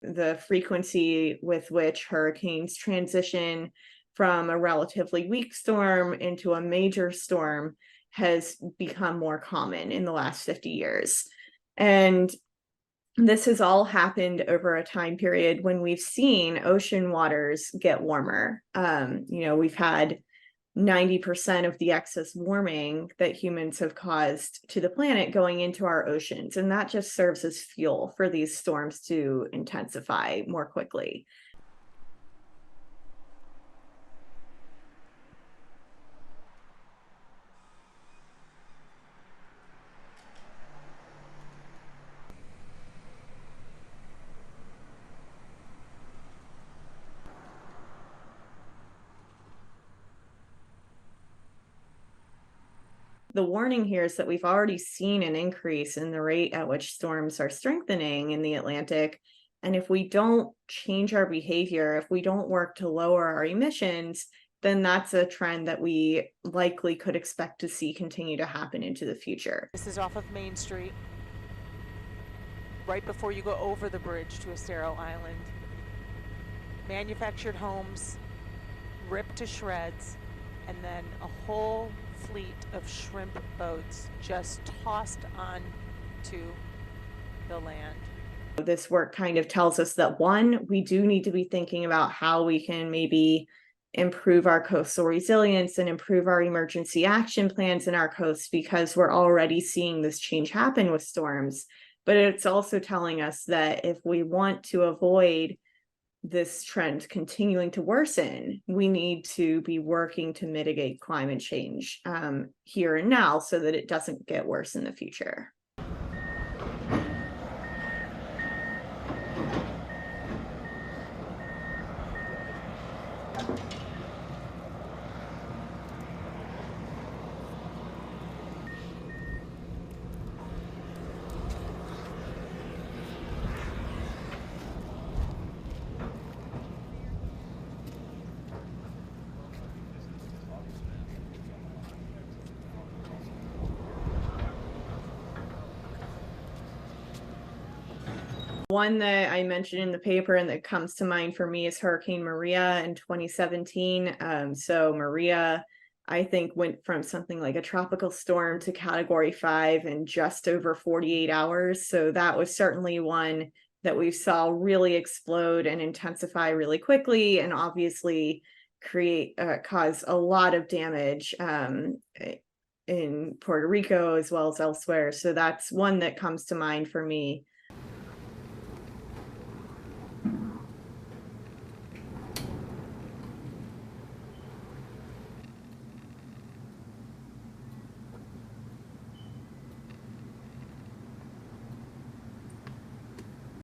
the frequency with which hurricanes transition from a relatively weak storm into a major storm has become more common in the last 50 years. And this has all happened over a time period when we've seen ocean waters get warmer. We've had 90% of the excess warming that humans have caused to the planet going into our oceans. And that just serves as fuel for these storms to intensify more quickly. The warning here is that we've already seen an increase in the rate at which storms are strengthening in the Atlantic. And if we don't change our behavior, if we don't work to lower our emissions, then that's a trend that we likely could expect to see continue to happen into the future. This is off of Main Street, right before you go over the bridge to Estero Island. Manufactured homes ripped to shreds, and then a whole fleet of shrimp boats just tossed onto the land. This work kind of tells us that, one, we do need to be thinking about how we can maybe improve our coastal resilience and improve our emergency action plans in our coasts, because we're already seeing this change happen with storms. But it's also telling us that if we want to avoid this trend continuing to worsen, we need to be working to mitigate climate change here and now so that it doesn't get worse in the future. One that I mentioned in the paper and that comes to mind for me is Hurricane Maria in 2017. So Maria, I think, went from something like a tropical storm to Category 5 in just over 48 hours. So that was certainly one that we saw really explode and intensify really quickly, and obviously cause a lot of damage in Puerto Rico as well as elsewhere. So that's one that comes to mind for me